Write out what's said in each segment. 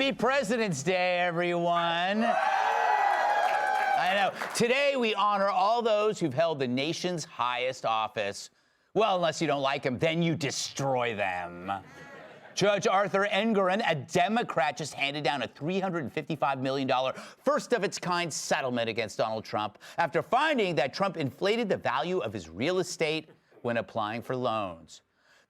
Happy President's Day, everyone. I know. Today, we honor all those who've held the nation's highest office. Well, unless you don't like them, then you destroy them. Judge Arthur Engoron, a Democrat, just handed down a $355 million first-of-its-kind settlement against Donald Trump after finding that Trump inflated the value of his real estate when applying for loans.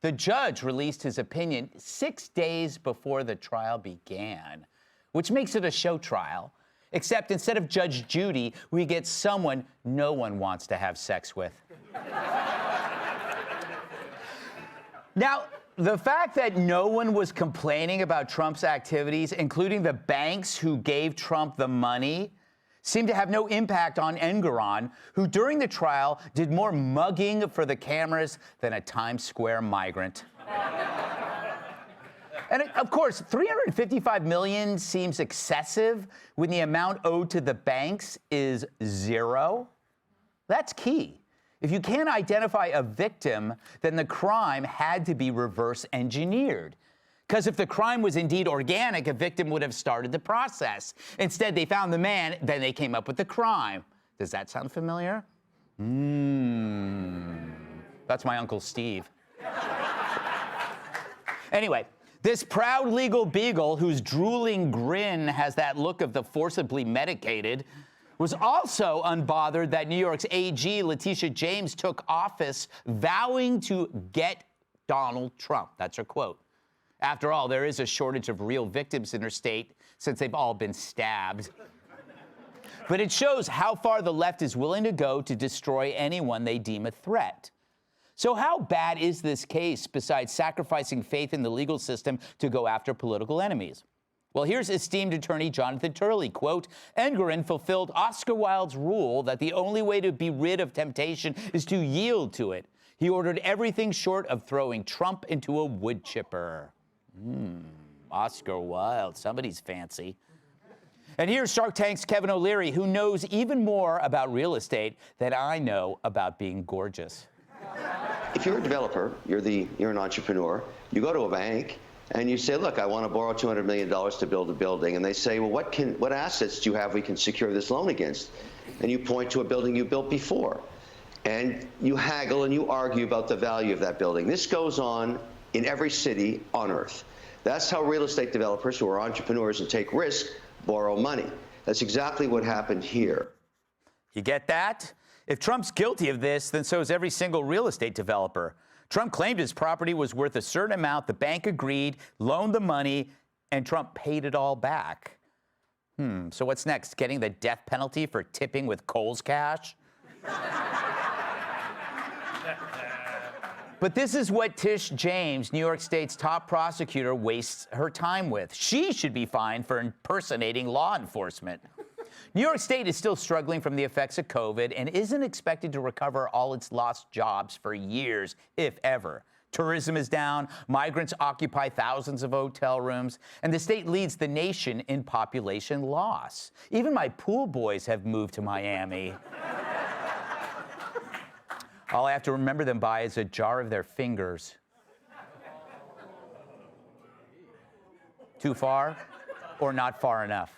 The judge released his opinion 6 days before the trial began, which makes it a show trial, except instead of Judge Judy, we get someone no one wants to have sex with. Now, the fact that no one was complaining about Trump's activities, including the banks who gave Trump the money, seemed to have no impact on Engoron, who during the trial did more mugging for the cameras than a Times Square migrant. And of course, $355 million seems excessive when the amount owed to the banks is zero. That's key. If you can't identify a victim, then the crime had to be reverse engineered. Because if the crime was indeed organic, a victim would have started the process. Instead, they found the man, then they came up with the crime. Does that sound familiar? That's my Uncle Steve. Anyway, this proud legal beagle whose drooling grin has that look of the forcibly medicated was also unbothered that New York's AG, Letitia James, took office vowing to get Donald Trump. That's her quote. After all, there is a shortage of real victims in her state since they've all been stabbed. But it shows how far the left is willing to go to destroy anyone they deem a threat. So how bad is this case besides sacrificing faith in the legal system to go after political enemies? Well, here's esteemed attorney Jonathan Turley, quote, Engoron fulfilled Oscar Wilde's rule that the only way to be rid of temptation is to yield to it. He ordered everything short of throwing Trump into a wood chipper. Oscar Wilde, somebody's fancy. And here's Shark Tank's Kevin O'Leary, who knows even more about real estate than I know about being gorgeous. If you're a developer, you're an entrepreneur, you go to a bank and you say, look, I want to borrow $200 million to build a building. And they say, well, what assets do you have we can secure this loan against? And you point to a building you built before. And you haggle and you argue about the value of that building. This goes on in every city on earth. That's how real estate developers who are entrepreneurs and take risk borrow money. That's exactly what happened here. You get that? If Trump's guilty of this, then so is every single real estate developer. Trump claimed his property was worth a certain amount, the bank agreed, loaned the money, and Trump paid it all back. So what's next? Getting the death penalty for tipping with Kohl's cash? But this is what Tish James, New York State's top prosecutor, wastes her time with. She should be fined for impersonating law enforcement. New York State is still struggling from the effects of COVID and isn't expected to recover all its lost jobs for years, if ever. Tourism is down, migrants occupy thousands of hotel rooms, and the state leads the nation in population loss. Even my pool boys have moved to Miami. All I have to remember them by is a jar of their fingers. Too far or not far enough?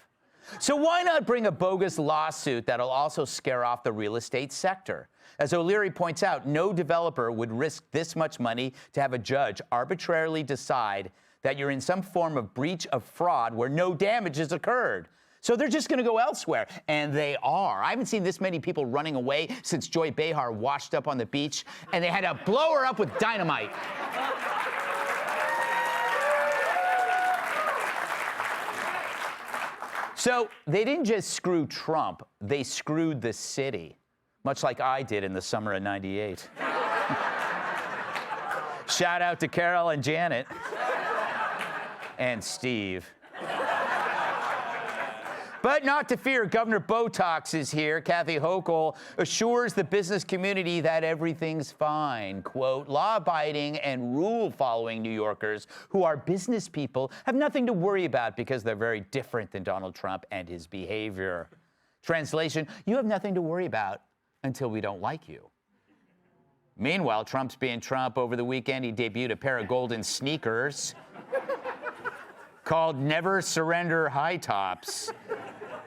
So why not bring a bogus lawsuit that'll also scare off the real estate sector? As O'Leary points out, no developer would risk this much money to have a judge arbitrarily decide that you're in some form of breach of fraud where no damage has occurred. So they're just going to go elsewhere, and they are. I haven't seen this many people running away since Joy Behar washed up on the beach, and they had to blow her up with dynamite. So they didn't just screw Trump, they screwed the city, much like I did in the summer of '98. Shout out to Carol and Janet and Steve. But not to fear, Governor Botox is here. Kathy Hochul assures the business community that everything's fine. Quote, law-abiding and rule-following New Yorkers who are business people have nothing to worry about because they're very different than Donald Trump and his behavior. Translation, you have nothing to worry about until we don't like you. Meanwhile, Trump's being Trump. Over the weekend, he debuted a pair of golden sneakers. called Never Surrender High Tops,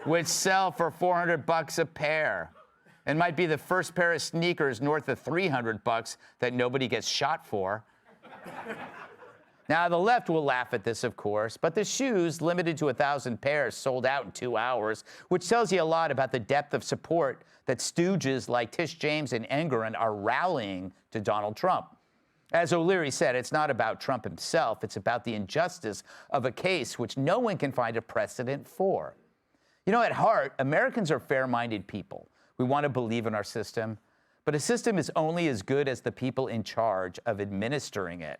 which sell for $400 a pair and might be the first pair of sneakers north of $300 that nobody gets shot for. Now, the left will laugh at this, of course, but the shoes, limited to 1,000 pairs, sold out in 2 hours, which tells you a lot about the depth of support that stooges like Tish James and Engoron are rallying to Donald Trump. As O'Leary said, it's not about Trump himself, it's about the injustice of a case which no one can find a precedent for. You know, at heart, Americans are fair-minded people. We want to believe in our system, but a system is only as good as the people in charge of administering it.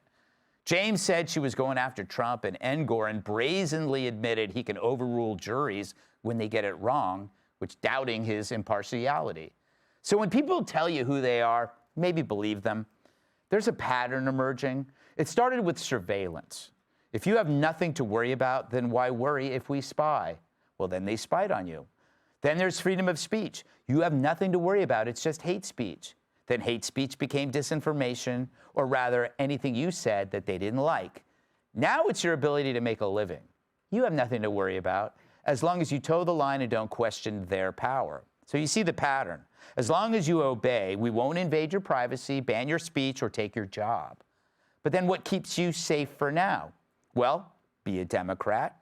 James said she was going after Trump, and Engoron brazenly admitted he can overrule juries when they get it wrong, which doubting his impartiality. So when people tell you who they are, maybe believe them. There's a pattern emerging. It started with surveillance. If you have nothing to worry about, then why worry if we spy? Well, then they spied on you. Then there's freedom of speech. You have nothing to worry about. It's just hate speech. Then hate speech became disinformation, or rather anything you said that they didn't like. Now it's your ability to make a living. You have nothing to worry about as long as you toe the line and don't question their power. So you see the pattern. As long as you obey, we won't invade your privacy, ban your speech, or take your job. But then what keeps you safe for now? Well, be a Democrat,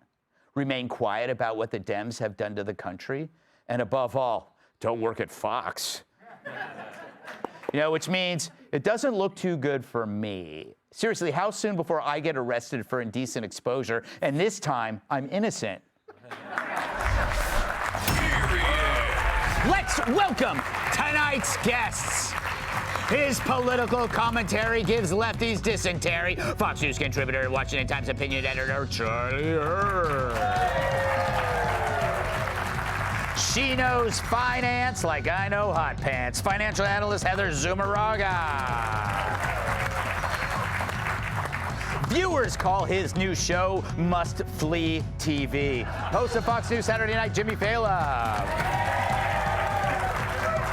remain quiet about what the Dems have done to the country, and above all, don't work at Fox. You know, which means it doesn't look too good for me. Seriously, how soon before I get arrested for indecent exposure, and this time I'm innocent? Let's welcome tonight's guests. His political commentary gives lefties dysentery. Fox News contributor, Washington Times opinion editor, Charlie Hurd. She knows finance like I know hot pants. Financial analyst Heather Zumaraga. Viewers call his new show Must Flee TV. Host of Fox News Saturday Night, Jimmy Fallon.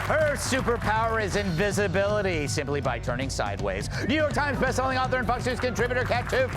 Her superpower is invisibility, simply by turning sideways. New York Times bestselling author and Fox News contributor, Kat Toof.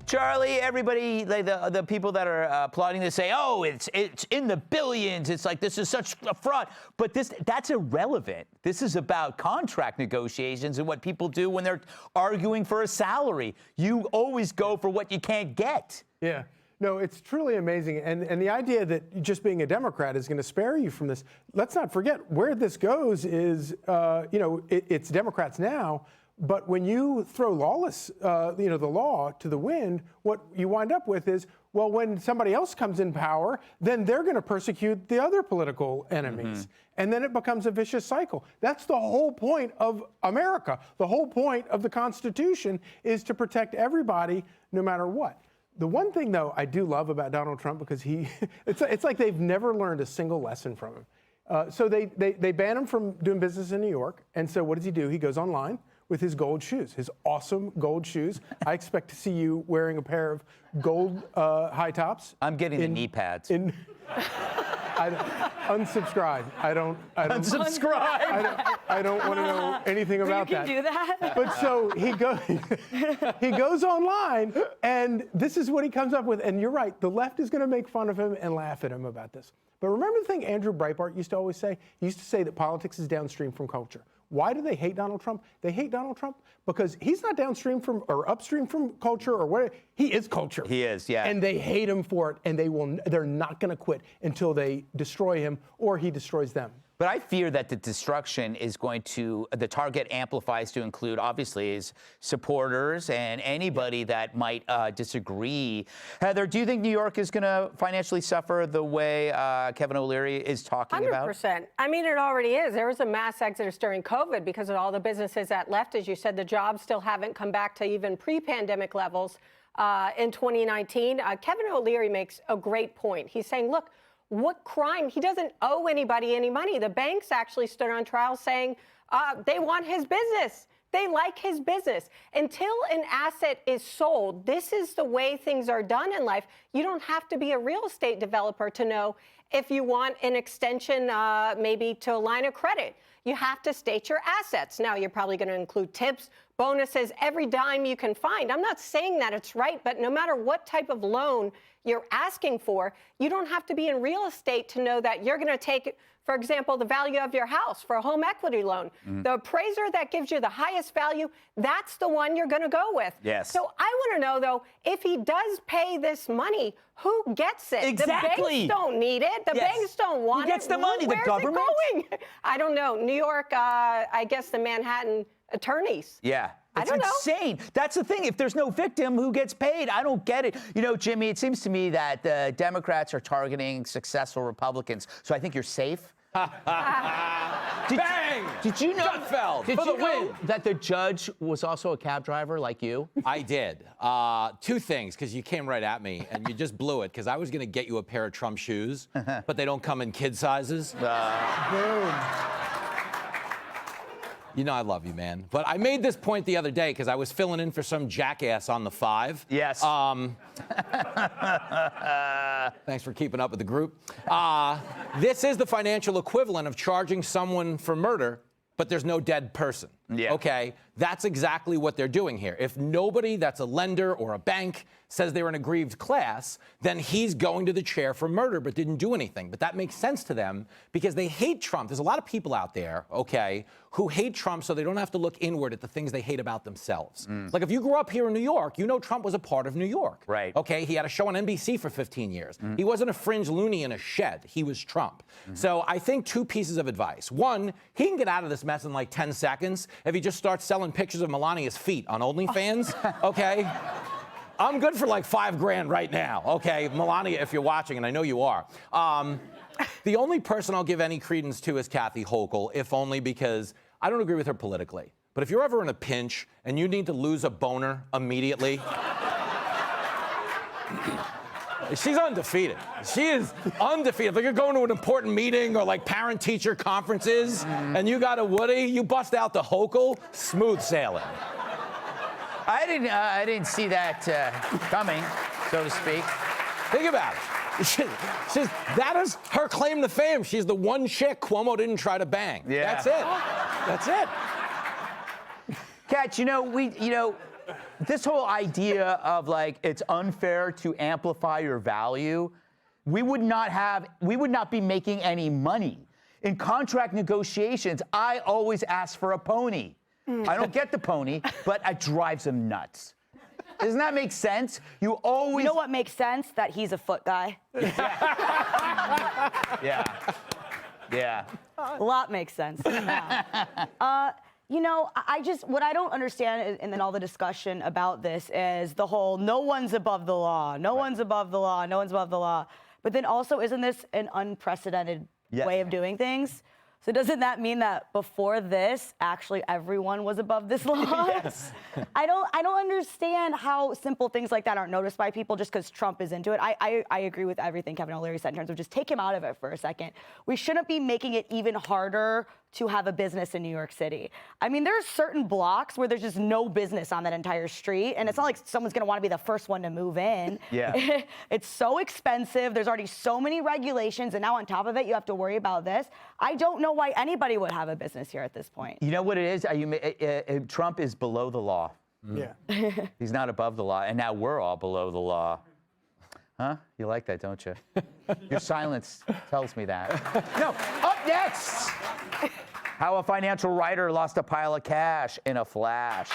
Charlie, everybody, like the people that are applauding this say, oh, it's in the billions. It's like this is such a fraud. But that's irrelevant. This is about contract negotiations and what people do when they're arguing for a salary. You always go for what you can't get. Yeah. No, it's truly amazing. And the idea that just being a Democrat is going to spare you from this, let's not forget where this goes is, it's Democrats now. But when you throw the law to the wind, what you wind up with is, well, when somebody else comes in power, then they're going to persecute the other political enemies. Mm-hmm. And then it becomes a vicious cycle. That's the whole point of America. The whole point of the Constitution is to protect everybody no matter what. The one thing, though, I do love about Donald Trump, because it's like they've never learned a single lesson from him. So they ban him from doing business in New York. And so what does he do? He goes online with his gold shoes, his awesome gold shoes. I expect to see you wearing a pair of gold high tops. I'm getting the knee pads. Unsubscribe. I don't unsubscribe. I don't want to know anything about that. You can do that. But so he goes online, and this is what he comes up with. And you're right, the left is going to make fun of him and laugh at him about this. But remember the thing Andrew Breitbart used to always say? He used to say that politics is downstream from culture. Why do they hate Donald Trump? They hate Donald Trump because he's not downstream from or upstream from culture or whatever. He is culture. He is, yeah. And they hate him for it, and they're not going to quit until they destroy him or he destroys them. But I fear that the destruction is going to, the target amplifies to include, obviously, his supporters and anybody that might disagree. Heather, do you think New York is going to financially suffer the way Kevin O'Leary is talking about? 100%. I mean, it already is. There was a mass exodus during COVID because of all the businesses that left. As you said, the jobs still haven't come back to even pre-pandemic levels in 2019. Kevin O'Leary makes a great point. He's saying, look, what crime? He doesn't owe anybody any money. The banks actually stood on trial saying they want his business. They like his business. Until an asset is sold, this is the way things are done in life. You don't have to be a real estate developer to know if you want an extension maybe to a line of credit. You have to state your assets. Now, you're probably going to include tips, bonuses, every dime you can find. I'm not saying that it's right, but no matter what type of loan you're asking for, you don't have to be in real estate to know that you're going to take, for example, the value of your house for a home equity loan. The appraiser that gives you the highest value, that's the one you're going to go with. Yes. So I want to know, though, if he does pay this money, who gets it? Exactly. The banks don't need it. The banks don't want it. Who gets the money? The government? Where's it going? I don't know. New York, I guess the Manhattan attorneys. Yeah. I It's don't know. insane. That's the thing. If there's no victim, who gets paid? I don't get it. You know, Jimmy, it seems to me that the Democrats are targeting successful Republicans. So I think you're safe. Bang! Did you know, Gutfeld did for you the know win. that the judge was also a cab driver like you? I did. Two things, because you came right at me, and you just blew it, because I was going to get you a pair of Trump shoes, but they don't come in kid sizes. Boom. You know I love you, man. But I made this point the other day because I was filling in for some jackass on the 5. Yes. Thanks for keeping up with the group. This is the financial equivalent of charging someone for murder, but there's no dead person. Yeah. Okay? That's exactly what they're doing here. If nobody that's a lender or a bank says they're an aggrieved class, then he's going to the chair for murder but didn't do anything. But that makes sense to them because they hate Trump. There's a lot of people out there, okay, who hate Trump so they don't have to look inward at the things they hate about themselves. Like if you grew up here in New York, you know Trump was a part of New York. Right. Okay, he had a show on NBC for 15 years. He wasn't a fringe loony in a shed. He was Trump. So I think 2 pieces of advice. One, he can get out of this mess in like 10 seconds if he just starts selling pictures of Melania's feet on OnlyFans, okay? I'm good for like $5 grand right now, okay? Melania, if you're watching, and I know you are. The only person I'll give any credence to is Kathy Hochul, if only because I don't agree with her politically. But if you're ever in a pinch and you need to lose a boner immediately, she's undefeated. She is undefeated. Like you're going to an important meeting or like parent-teacher conferences and you got a Woody, you bust out the Hochul, smooth sailing. I didn't see that coming, so to speak. Think about it. That is her claim to fame. She's the one chick Cuomo didn't try to bang. Yeah. That's it. That's it. Kat, this whole idea of like it's unfair to amplify your value, we would not be making any money. In contract negotiations, I always ask for a pony. I don't get the pony, but it drives them nuts. Doesn't that make sense? You always. You know what makes sense? That he's a foot guy. Yeah. Yeah. A lot makes sense. Yeah. What I don't understand in all the discussion about this is the whole no one's above the law, no one's above the law, no one's above the law. But then also, isn't this an unprecedented way of doing things? So doesn't that mean that before this, actually everyone was above this law? Yes. I don't understand how simple things like that aren't noticed by people just because Trump is into it. I agree with everything Kevin O'Leary said in terms of just take him out of it for a second. We shouldn't be making it even harder to have a business in New York City. I mean, there are certain blocks where there's just no business on that entire street, and it's not like someone's gonna wanna be the first one to move in. Yeah. It's so expensive, there's already so many regulations, and now on top of it, you have to worry about this. I don't know why anybody would have a business here at this point. You know what it is? Trump is below the law. Yeah. He's not above the law, and now we're all below the law. Huh? You like that, don't you? Your silence tells me that. No, up next! How a financial writer lost a pile of cash in a flash.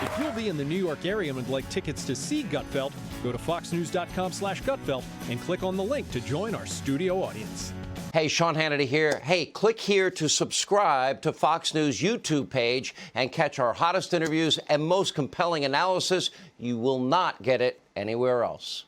If you'll be in the New York area and would like tickets to see Gutfeld, go to foxnews.com/Gutfeld and click on the link to join our studio audience. Hey, Sean Hannity here. Hey, click here to subscribe to Fox News YouTube page and catch our hottest interviews and most compelling analysis. You will not get it anywhere else.